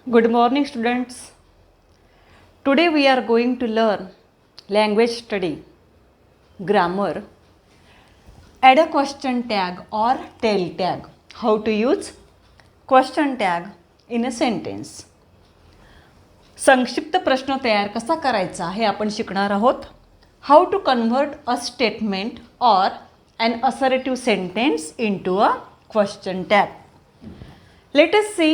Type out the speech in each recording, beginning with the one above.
Good morning, students. Today we are going to learn language study, grammar, add a question tag or tail tag. How to use question tag in a sentence. संक्षिप्त प्रश्न तयार कसा करायचा हे आपण शिकणार आहोत. How to convert a statement or an assertive sentence into a question tag. Let us see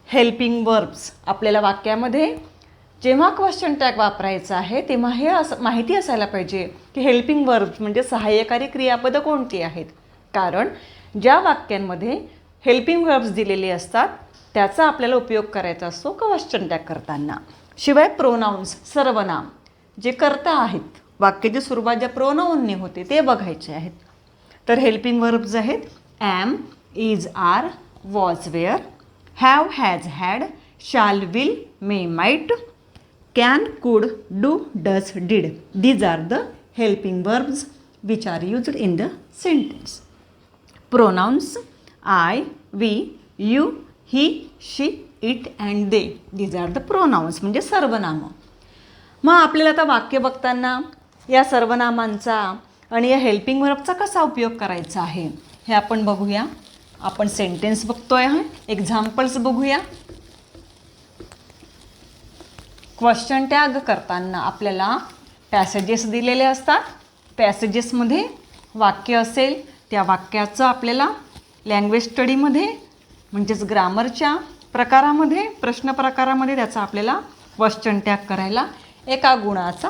helping verbs. आपल्याला वाक्यामध्ये जेव्हा क्वेश्चन टॅग वापरायचा आहे तेव्हा हे माहिती असायला पाहिजे की हेल्पिंग वर्ब्स म्हणजे सहाय्यकारी क्रियापदं कोणती आहेत. कारण ज्या वाक्यांमध्ये हेल्पिंग वर्ब्स दिलेले असतात त्याचा आपल्याला उपयोग करायचा असतो क्वेश्चन टॅग करताना. शिवाय प्रोनाउन्स, सर्वनाम जे कर्ता आहेत, वाक्याची सुरुवात ज्या प्रोनाउनने होते ते बघायचे आहेत. तर हेल्पिंग वर्ब्स आहेत am, is, are, was, were, have, has, had, shall, will, may, might, can, could, do, does, did. These are the helping verbs which are used in the sentence. Pronouns I, we, you, he, she, it and they. These are the pronouns म्हणजे सर्वनामं. मग आपल्याला आता वाक्य बघताना या सर्वनामांचा आणि या हेल्पिंग वर्बचा कसा उपयोग करायचा आहे हे आपण बघूया. आपण सेंटेन्स बघतोय आहे, एक्झाम्पल्स बघूया. क्वेश्चन टॅग करताना आपल्याला पॅसेजेस दिलेले असतात. पॅसेजेसमध्ये वाक्य असेल त्या वाक्याचं आपल्याला लँग्वेज स्टडीमध्ये म्हणजेच ग्रामरच्या प्रकारामध्ये, प्रश्न प्रकारामध्ये त्याचा आपल्याला क्वेश्चन टॅग करायला एका गुणाचा,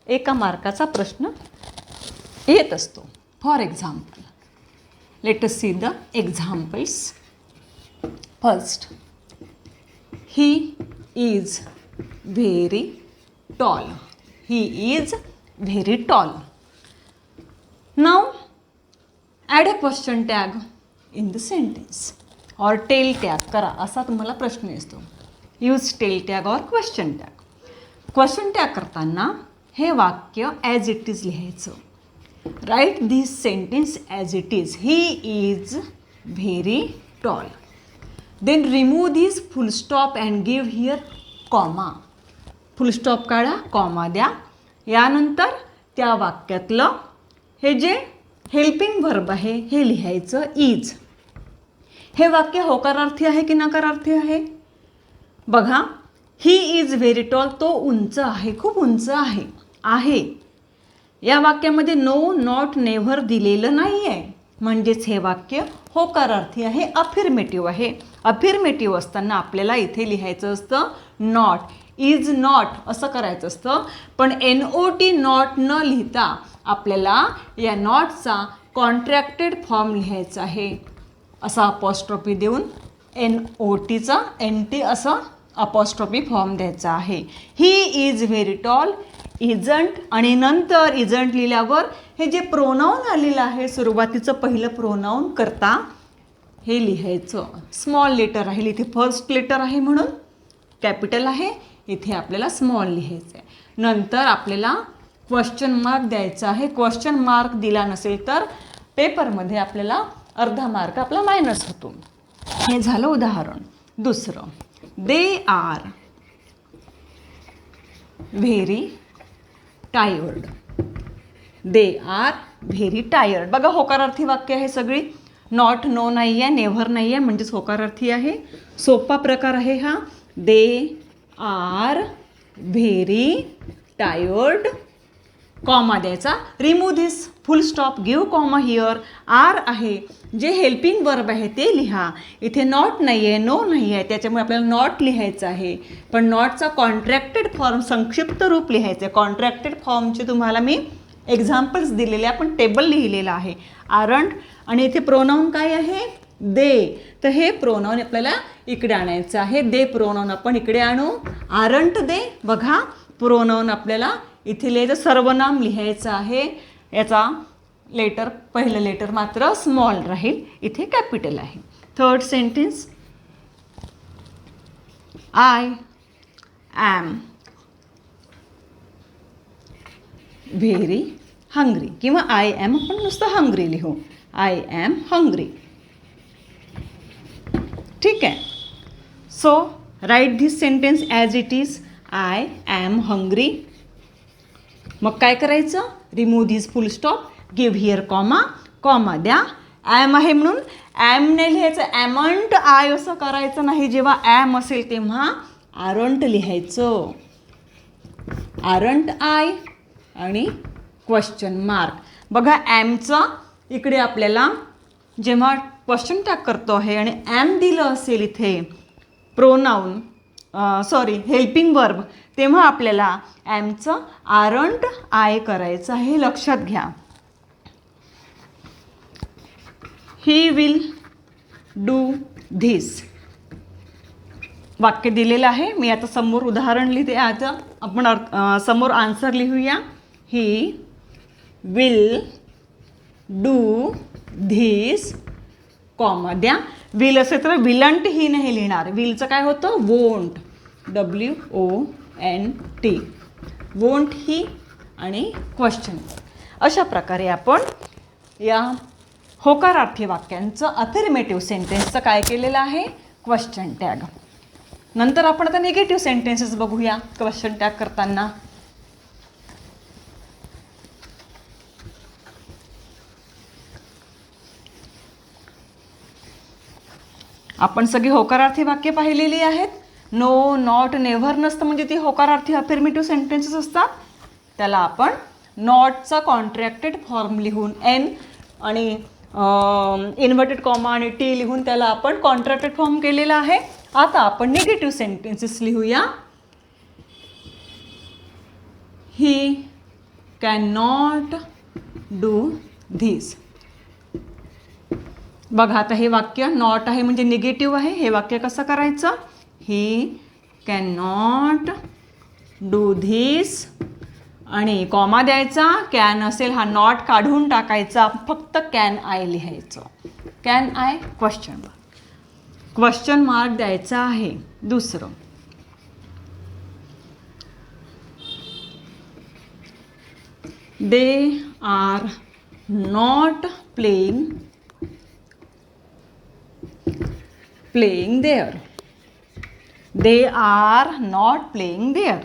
एका मार्काचा प्रश्न येत असतो. For example, let us see the examples. First, he is very tall. He is very tall. Now add a question tag in the sentence or tail tag करा असा तुम्हाला प्रश्न असतो. Use tail tag or question tag. Question tag करताना हे वाक्य as it is लिहायचं. Write this sentence as it is. He is very tall. Then remove this full stop and give here comma. Full stop काढा, comma द्या. यानंतर त्या वाक्यातलं हे जे हेल्पिंग वर्ब आहे हे लिहायचं इज. हे वाक्य होकारार्थी आहे की नकारार्थी आहे बघा. ही इज व्हेरी टॉल, तो उंच आहे, खूप उंच आहे. आहे या वाक्यामध्ये नो, नॉट, नेव्हर दिलेलं नाही आहे, म्हणजेच हे वाक्य होकारार्थी आहे, अफिर्मेटिव्ह आहे. अफिर्मेटिव्ह असताना आपल्याला इथे लिहायचं असतं नॉट. इज नॉट असं करायचं असतं. पण NOT नॉट न लिहिता आपल्याला या नॉटचा कॉन्ट्रॅक्टेड फॉर्म लिहायचा आहे. असा अपॉस्ट्रॉफी देऊन NOTचा NT असं अपॉस्ट्रॉफी फॉर्म द्यायचा आहे. He is very tall, isn't आणि नंतर इजंट लिहिल्यावर हे जे प्रोनाऊन आलेलं आहे सुरुवातीचं पहिलं प्रोनाऊन करता हे लिहायचं. स्मॉल लेटर आहे, इथे फर्स्ट लेटर आहे म्हणून कॅपिटल आहे, इथे आपल्याला स्मॉल लिहायचं आहे. नंतर आपल्याला क्वेश्चन मार्क द्यायचा आहे. क्वेश्चन मार्क दिला नसेल तर पेपरमध्ये आपल्याला अर्धा मार्क आपला मायनस होतो. हे झालं उदाहरण. दुसरं, they are very tired. They are very tired. बघा होकारार्थी वाक्य आहे सगळी. नॉट, नो नाही आहे, नेव्हर नाही आहे, म्हणजेच होकारार्थी आहे. सोपा प्रकार आहे हा. They are very tired, comma द्यायचा. Remove this full stop, give comma here. Are आहे जे हेल्पिंग वर्ब आहे ते लिहा. इथे नॉट नाही आहे, नो नाही आहे, त्याच्यामुळे आपल्याला नॉट लिहायचं आहे. पण नॉटचा कॉन्ट्रॅक्टेड फॉर्म, संक्षिप्त रूप लिहायचं आहे. कॉन्ट्रॅक्टेड फॉर्मचे तुम्हाला मी एक्झाम्पल्स दिलेले, आपण टेबल लिहिलेलं आहे. आरंट आणि इथे प्रोनाऊन काय आहे दे. तर हे प्रोनाऊन आपल्याला इकडे आणायचं आहे. दे प्रोनाऊन आपण इकडे आणू. आरंट दे. बघा प्रोनाऊन आपल्याला इथे लिहायचं, सर्वनाम लिहायचं आहे. याचा लेटर, पहिलं लेटर मात्र स्मॉल राहील, इथे कॅपिटल आहे. Third sentence, I am very hungry किंवा आय ॲम आपण नुसतं हंग्री लिहू. I am hungry. ठीक आहे. So write this sentence as it is. I am hungry. मग काय करायचं? Remove this full stop, give here comma, comma द्या. ॲम आहे म्हणून ॲम नाही लिहायचं, ॲमंट आय असं करायचं नाही. जेव्हा ॲम असेल तेव्हा आरंट लिहायचं. आरंट आय आणि क्वेश्चन मार्क. बघा ॲमचं इकडे आपल्याला जेव्हा क्वेश्चन टॅग करतो आहे आणि ॲम दिलं असेल इथे प्रोनाऊन हेल्पिंग वर्ब, तेव्हा आपल्याला ॲमचं आरंट आय करायचं आहे, लक्षात घ्या. He will do this. वाक्य दिलेलं आहे. मी आता समोर उदाहरण लिहिते. आता आपण समोर आन्सर लिहूया. He will do this, comma द्या. विल असेल तर विलंट ही नाही लिहिणार. विलचं काय होतं? Won't, WONT. वोंट ही आणि क्वेश्चन. अशा प्रकारे आपण या होकारार्थी वाक्यांचं अफर्मेटिव्ह सेंटेन्सचं काय केलेलं आहे? Question tag. नंतर आपण आता निगेटिव्ह सेंटेन्सेस बघूया क्वेश्चन टॅग करताना. आपण सगळी होकारार्थी वाक्य पाहिलेली आहेत. नो, नॉट, नेव्हर नसतं म्हणजे ती होकारार्थी अफर्मेटिव्ह सेंटेन्सेस असतात. त्याला आपण नॉटचा कॉन्ट्रॅक्टेड फॉर्म लिहून एन आणि इन्व्हर्टेड कॉमा आणि टी लिहून त्याला आपण कॉन्ट्रॅक्टेड फॉर्म केलेला आहे. आता आपण निगेटिव्ह सेंटेन्सेस लिहूया. ही कॅन नॉट डू धिस. बघा आता हे वाक्य नॉट आहे म्हणजे निगेटिव्ह आहे. हे वाक्य कसं करायचं? He can not do this आणि कॉमा द्यायचा. कॅन असेल हा नॉट काढून टाकायचा, फक्त कॅन आय लिहायचं. Can I question mark. Question mark द्यायचा आहे. दुसरं, they are not playing there. They are not playing there.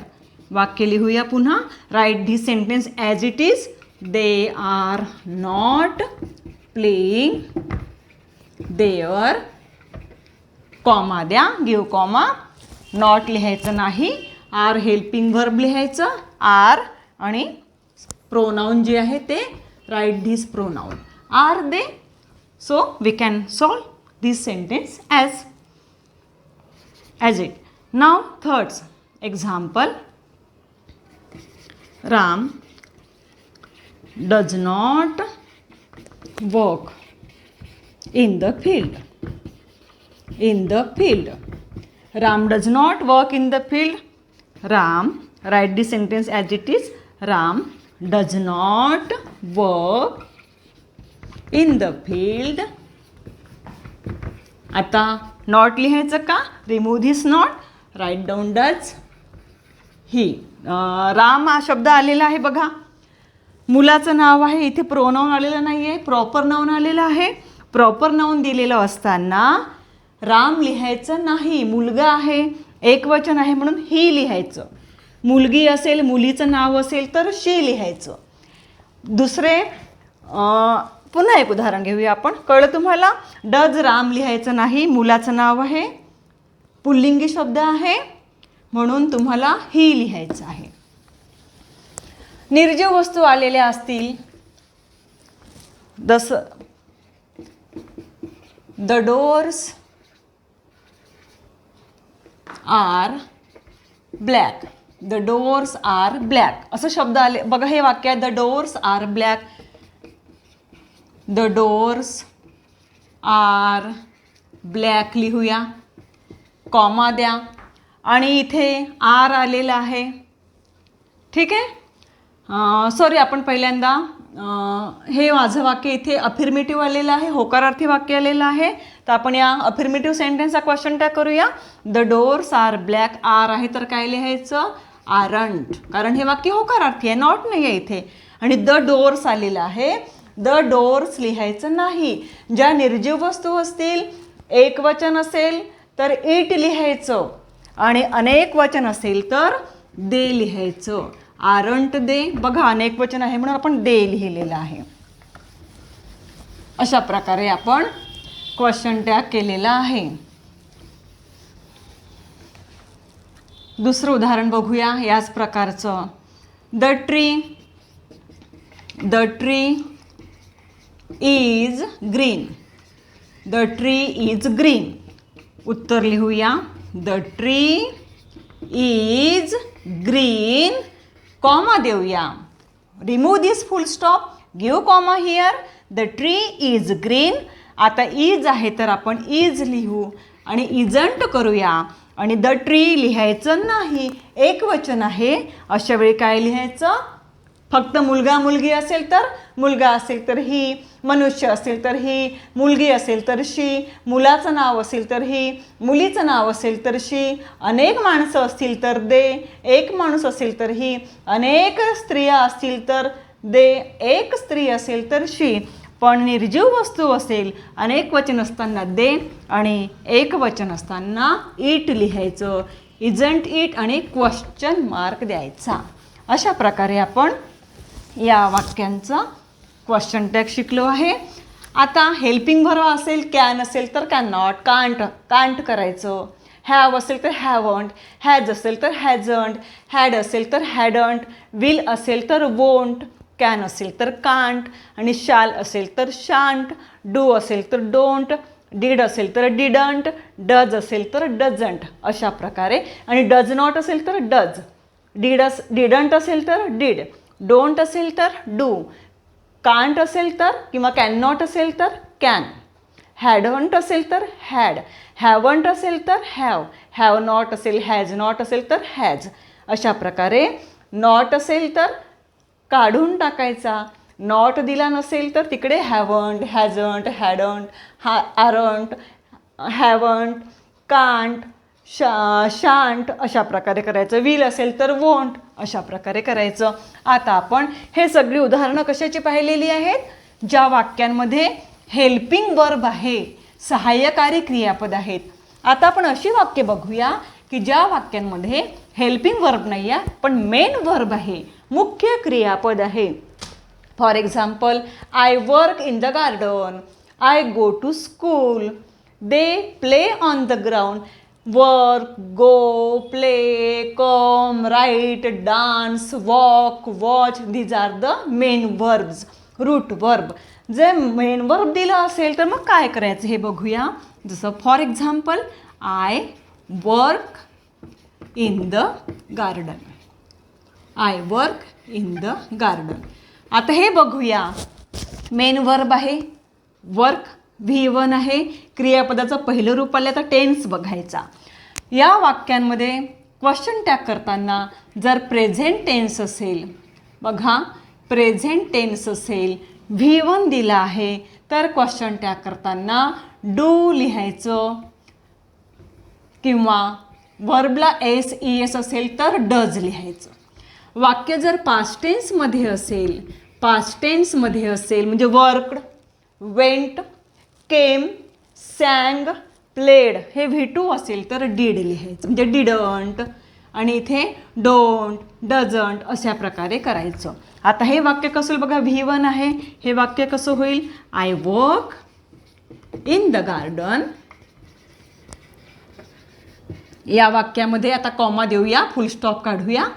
वाक्य लिहूया पुन्हा. Write this sentence as it is. They are not playing there, comma द्या, गिव्ह कॉमा. नॉट लिहायचं नाही, are helping verb लिहायचं. आर आणि प्रोनाऊन जे आहे ते write this pronoun. Are they. So we can solve this sentence as it. Now third example. Ram does not work in the field. Ram does not work in the field. Ram, write the sentence as it is. Ram does not work in the field. आता not लिहायचं का? Remove this not, write down does. ही राम हा शब्द आलेला आहे बघा. मुलाचं नाव आहे, इथे प्रोनाऊन आलेलं नाही आहे, प्रॉपर नाऊन आलेलं आहे. प्रॉपर नाऊन दिलेलं असताना राम लिहायचं नाही. मुलगा आहे, एकवचन आहे म्हणून ही लिहायचं. मुलगी असेल, मुलीचं नाव असेल तर शी लिहायचं. दुसरे पुन्हा एक उदाहरण घेऊया आपण. कळलं तुम्हाला? डज राम लिहायचं नाही, मुलाचं नाव आहे, पुल्लिंगी शब्द आहे म्हणून तुम्हाला ही लिहायचं आहे. निर्जीव वस्तू आलेल्या असतील, the doors are black. The doors are black असं शब्द आले बघा. हे वाक्य आहे, the doors are black. The doors are black लिहूया, कॉमा द्या आणि इथे आर आलेलं आहे. ठीक आहे. सॉरी, आपण पहिल्यांदा हे माझं वाक्य इथे अफर्मेटिव्ह आलेलं आहे, होकारार्थी वाक्य आलेलं आहे. तर आपण या अफर्मेटिव्ह सेंटेन्सचा क्वेश्चन टॅग करूया. The doors are black. Are आहे तर काय लिहायचं? आरंट, कारण हे वाक्य होकारार्थी आहे, नॉट नाही आहे इथे. आणि द डोर्स आलेलं आहे, द डोर्स लिहायचं नाही. ज्या निर्जीव वस्तू असतील, एकवचन असेल तर इट लिहायचं. आणि अनेक वचन असेल तर दे लिहायचं. आरंट दे, बघा अनेक वचन आहे म्हणून आपण दे लिहिलेलं आहे. अशा प्रकारे आपण क्वेश्चन टॅग केलेला आहे. दुसरं उदाहरण बघूया याच प्रकारचं. The tree is green. The tree is green. उत्तर लिहूया. The tree is green, comma देऊया. Remove this full stop, give comma here. The tree is green. आता इज आहे तर आपण इज लिहू आणि इजंट करूया. आणि द ट्री लिहायचं नाही, एक वचन आहे. अशा वेळी काय लिहायचं? फक्त मुलगा मुलगी असेल तर मुलगा असेल तर ही, मनुष्य असेल तर ही, मुलगी असेल तर शी, मुलाचं नाव असेल तर ही, मुलीचं नाव असेल तर शी, अनेक माणसं असतील तर दे, एक माणूस असेल तर ही, अनेक स्त्रिया असतील तर दे, एक स्त्री असेल तर शी. पण निर्जीव वस्तू असेल, अनेक वचन असताना दे आणि एक वचन असताना इट लिहायचं. इजंट इट आणि क्वेश्चन मार्क द्यायचा. अशा प्रकारे आपण या वाक्यांचा क्वेश्चन टॅग शिकलो आहे. आता हेल्पिंग व्हर्ब असेल, कॅन असेल तर कॅन नॉट, कांट करायचं. हॅव असेल तर हॅवंट, हॅज असेल तर हॅजंट, हॅड असेल तर हॅडंट, विल असेल तर वोंट, कॅन असेल तर कांट आणि शाल असेल तर शांट, डू असेल तर डोंट, डीड असेल तर डिडंट, डज असेल तर डझंट. अशा प्रकारे. आणि डज नॉट असेल तर डज, डिडंट असेल तर डीड, डोंट असेल तर डू, कांट असेल तर किंवा कॅन नॉट असेल तर कॅन, हॅडंट असेल तर हॅड, हॅवंट असेल तर हॅव, हॅव नॉट असेल, हॅज नॉट असेल तर हॅज. अशा प्रकारे नॉट असेल तर काढून टाकायचा. नॉट दिला नसेल तर तिकडे haven't, हॅजंट, hadn't, aren't, haven't, can't, shan't अशा प्रकारे करायचं. विल असेल तर वोंट अशा प्रकारे करायचं. आता आपण हे सगळी उदाहरणं कशाची पाहिलेली आहेत? ज्या वाक्यांमध्ये हेल्पिंग वर्ब आहे, सहाय्यकारी क्रियापद आहेत. आता आपण अशी वाक्य बघूया की ज्या वाक्यांमध्ये हेल्पिंग वर्ब नाही आहे पण मेन वर्ब आहे, मुख्य क्रियापद आहे. For example, I work in the garden, I go to school, they play on the ground. Work, go, play, come, write, dance, walk, watch, these are the main verbs, root verb. जे main verb दिलं असेल तर मग काय करायचं हे बघूया. जसं for example, I work in the garden, I work in the garden. आता हे बघूया. मेन वर्ब आहे, वर्क V1 आहे, क्रियापदाचं पहिलं रूप आलं तर टेन्स बघायचा. या वाक्यांमध्ये क्वेश्चन टॅग करताना जर प्रेझेंट टेन्स असेल, बघा प्रेझेंट टेन्स असेल, V1 दिला आहे तर क्वेश्चन टॅग करताना डू लिहायचं किंवा वर्बला SES असेल तर डज लिहायचं. वाक्य जर पास्ट टेन्समध्ये असेल, पास्ट टेन्समध्ये असेल म्हणजे वर्कड, वेंट, केम, सॅंग, प्लेड हे V2 असेल तर डीड लिहायचं म्हणजे डिडंट. आणि इथे डोंट, डझंट अशा प्रकारे करायचं. आता हे वाक्य कसं बघा, V1 आहे, हे वाक्य कसं होईल? I work in the garden. या वाक्यामध्ये आता कॉमा देऊया, फुल स्टॉप काढूया.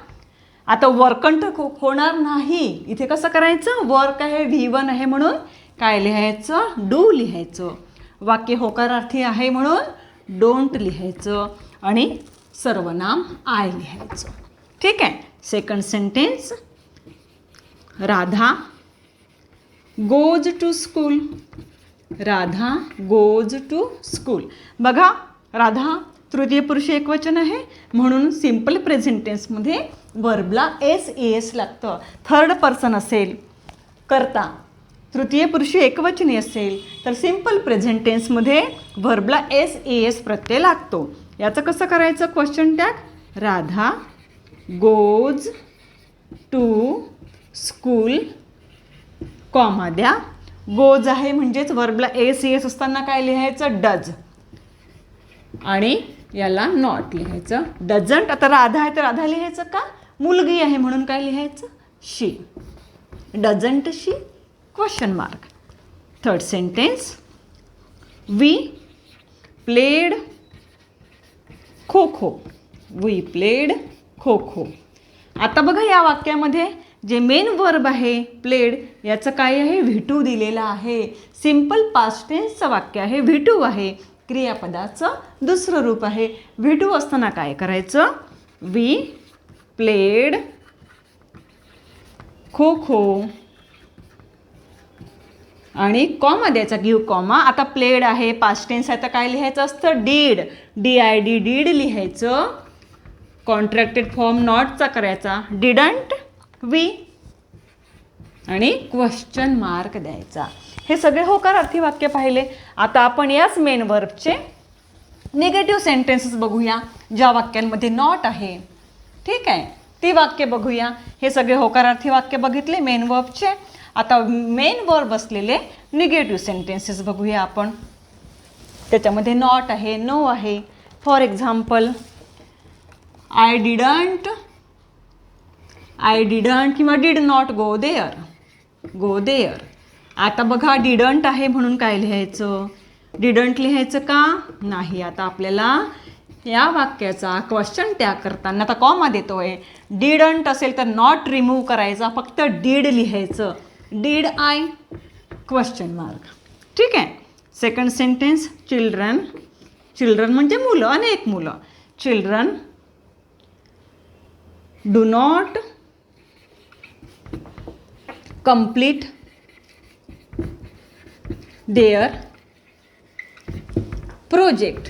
आता वर्कंट होणार नाही, इथे कसं करायचं? वर्क आहे, V1 आहे म्हणून काय लिहायचं? डू लिहायचं. वाक्य होकारार्थी आहे म्हणून डोंट लिहायचं आणि सर्वनाम आय लिहायचं. ठीक आहे. Second sentence, Radha goes to school, Radha goes to school. बघा राधा तृतीय पुरुष एकवचन आहे म्हणून सिम्पल प्रेझेंट टेन्समध्ये वर्बला SES लागतं. थर्ड पर्सन असेल करता, तृतीय पुरुषी एकवचनी असेल तर सिम्पल प्रेझेंट टेन्समध्ये वर्बला SES प्रत्यय लागतो. याचं कसं करायचं question tag? Radha goes to school, comma द्या. गोज आहे म्हणजेच वर्बला SES असताना काय लिहायचं? डज. आणि याला नॉट लिहायचं. डझंट, आता राधा आहे तर राधा लिहायचं का? मुलगी आहे म्हणून काय लिहायचं? She. Doesn't she question mark. Third sentence, we played kho kho. We played kho kho. आता बघा या वाक्यामध्ये जे मेन वर्ब आहे प्लेड याचं काय आहे? व्ही2 दिलेलं आहे. सिम्पल पास्ट टेन्सचं वाक्य आहे. व्ही2 आहे. क्रियापदाचं दुसरं रूप आहे. व्ही2 असताना काय करायचं? वी प्लेड खो खो आणि कॉमा द्यायचा, गिव कॉमा. आता प्लेड आहे, पास्ट टेन्स आहे, तर काय लिहायचं असतं? डीड. DID डीड लिहायचं. कॉन्ट्रॅक्टेड फॉर्म नॉटचा करायचा. डिडंट वी आणि क्वेश्चन मार्क द्यायचा. हे सगळे होकारार्थी वाक्य पाहिले. आता आपण याच मेन वर्बचे निगेटिव्ह सेंटेन्सेस बघूया ज्या वाक्यांमध्ये नॉट आहे. ठीक आहे, ती वाक्य बघूया. हे सगळे होकारार्थी वाक्य बघितले मेन वर्बचे. आता मेन वर्ब असलेले निगेटिव्ह सेंटेन्सेस बघूया आपण. त्याच्यामध्ये नॉट आहे, नो आहे. फॉर एक्झाम्पल, आय डिडंट किंवा डिड नॉट गो देअर. आता बघा डिडंट आहे म्हणून काय लिहायचं? डिडंट लिहायचं का? नाही. आता आपल्याला या वाक्याचा क्वेश्चन टॅग करताना, आता कॉमा देतोय, डिडंट असेल तर नॉट रिमूव्ह करायचा, फक्त डीड लिहायचं. Did I question mark. ठीक आहे. सेकंड सेंटेन्स, चिल्ड्रन म्हणजे मुलं, अनेक मुलं. Children do not complete their project.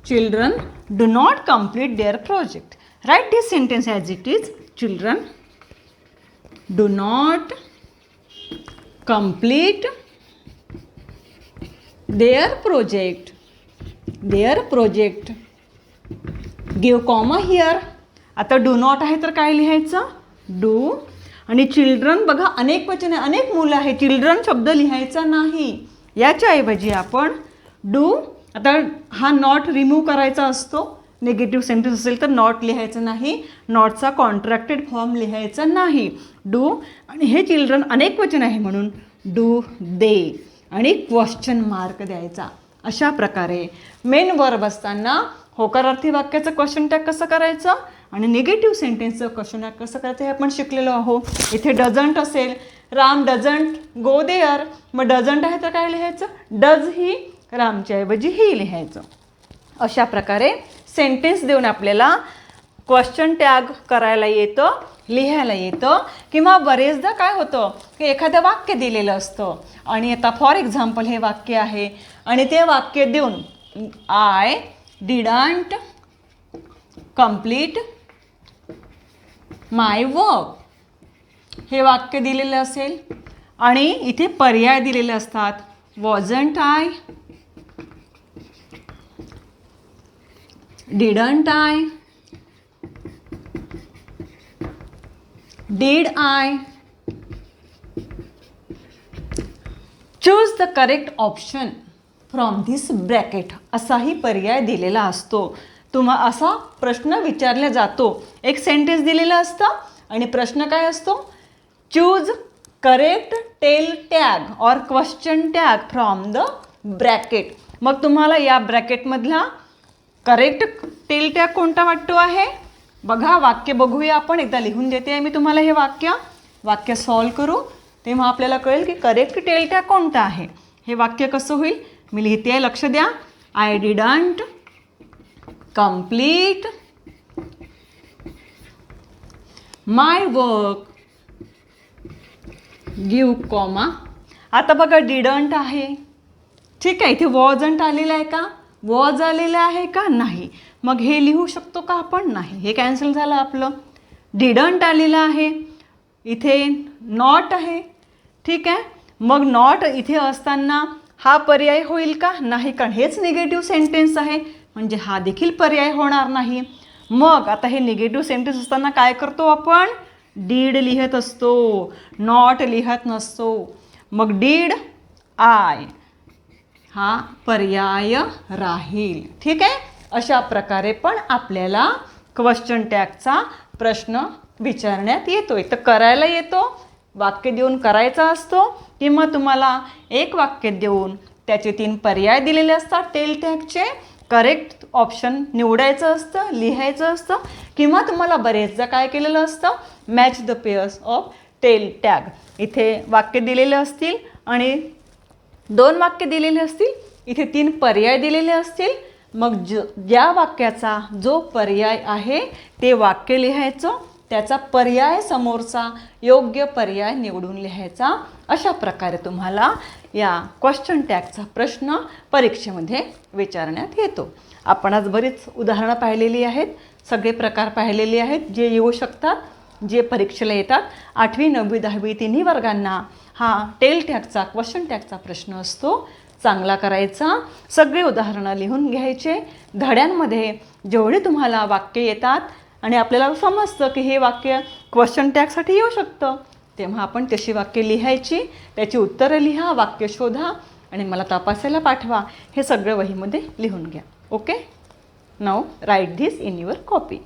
Children do not complete their project. Write this sentence as it is. Children do not complete their project. Give comma here. आता do not आहे तर काय लिहायचं? Do. आणि चिल्ड्रन बघा अनेक वचन आहे, अनेक मुलं आहे. चिल्ड्रन शब्द लिहायचा नाही. याच्याऐवजी आपण डू, आता हा नॉट रिमूव्ह करायचा असतो. निगेटिव्ह सेंटेन्स असेल तर नॉट लिहायचं नाही. नॉटचा कॉन्ट्रॅक्टेड फॉर्म लिहायचा नाही. डू आणि हे चिल्ड्रन अनेक वचन आहे म्हणून डू दे आणि क्वेश्चन मार्क द्यायचा. अशा प्रकारे मेन वर्ब असताना होकारार्थी वाक्याचं क्वेश्चन टॅग कसं करायचं आणि निगेटिव्ह सेंटेन्सचं क्वेश्चन टॅग कसं करायचं हे आपण शिकलेलो आहोत. इथे डझंट असेल, राम डझंट गो देअर, मग डझंट आहे तर काय लिहायचं? डज ही, रामच्या ऐवजी ही लिहायचं. अशा प्रकारे सेंटेन्स देऊन आपल्याला क्वेश्चन टॅग करायला येतं, लिहायला येतं. किंवा बरेचदा काय होतं की एखादं वाक्य दिलेलं असतं आणि आता फॉर एक्झाम्पल हे वाक्य आहे आणि ते वाक्य देऊन I didn't complete my work हे वाक्य दिलेलं असेल आणि इथे पर्याय दिलेले असतात. Wasn't I, didn't I, did I. Choose the correct option from this bracket असाही पर्याय दिलेला असतो. असा प्रश्न विचारला जातो. एक सेंटेन्स दिलेलं असतं आणि प्रश्न काय असतो? Choose correct tail tag or question tag from the bracket. मग तुम्हाला या ब्रॅकेटमधला करेक्ट टेल टॅग कोणता वाटतो आहे? बघा वाक्य बघूया आपण. एकदा लिहून देते आहे मी तुम्हाला हे वाक्य सॉल्व करू तेव्हा आपल्याला कळेल की करेक्ट टेल टॅग कोणता आहे. हे वाक्य कसं होईल मी लिहिते आहे, लक्ष द्या. I didn't complete my work, give comma. आता बघा डिडंट आहे, ठीक आहे. इथे वॉजंट आलेलं आहे का? वॉज आलेलं आहे का? नाही. मग हे लिहू शकतो का आपण? नाही, हे कॅन्सल झालं आपलं. डिडंट आलेलं आहे, इथे नॉट आहे, ठीक आहे. मग नॉट इथे असताना हा पर्याय होईल का? नाही, कारण हेच निगेटिव्ह सेंटेन्स आहे म्हणजे हा देखील पर्याय होणार नाही. मग आता हे निगेटिव्ह सेंटेन्स असताना काय करतो आपण? डीड लिहत असतो, नॉट लिहत नसतो. मग डीड आय हा पर्याय राहील. ठीक आहे. अशा प्रकारे पण आपल्याला क्वेश्चन टॅगचा प्रश्न विचारण्यात येतोय. तर करायला येतो, वाक्य देऊन करायचा असतो, किंवा तुम्हाला एक वाक्य देऊन त्याचे 3 पर्याय दिलेले असतात टेल टॅगचे, करेक्ट ऑप्शन निवडायचं असतं, लिहायचं असतं, किंवा तुम्हाला बरेचदा काय केलेलं असतं, match the pairs of tail tag. इथे वाक्य दिलेले असतील आणि 2 वाक्य दिलेले असतील, इथे 3 पर्याय दिलेले असतील. मग ज्या वाक्याचा जो पर्याय आहे ते वाक्य लिहायचं, त्याचा पर्याय समोरचा योग्य पर्याय निवडून लिहायचा. अशा प्रकारे तुम्हाला या क्वेश्चन टॅगचा प्रश्न परीक्षेमध्ये विचारण्यात येतो. आपण आज बरीच उदाहरणं पाहिलेली आहेत, सगळे प्रकार पाहिलेले आहेत जे येऊ शकतात, जे परीक्षेला येतात. 8वी 9वी 10वी तिन्ही वर्गांना हा टेल टॅगचा क्वेश्चन टॅगचा प्रश्न असतो. चांगला करायचा, सगळे उदाहरणं लिहून घ्यायचे. धड्यांमध्ये जेवढे तुम्हाला वाक्य येतात आणि आपल्याला समजतं की हे वाक्य क्वेश्चन टॅगसाठी येऊ शकतं, तेव्हा आपण तशी वाक्य लिहायची, त्याची उत्तरं लिहा, वाक्य शोधा आणि मला तपासायला पाठवा. हे सगळं वहीमध्ये लिहून घ्या. Okay. Now write this in your copy.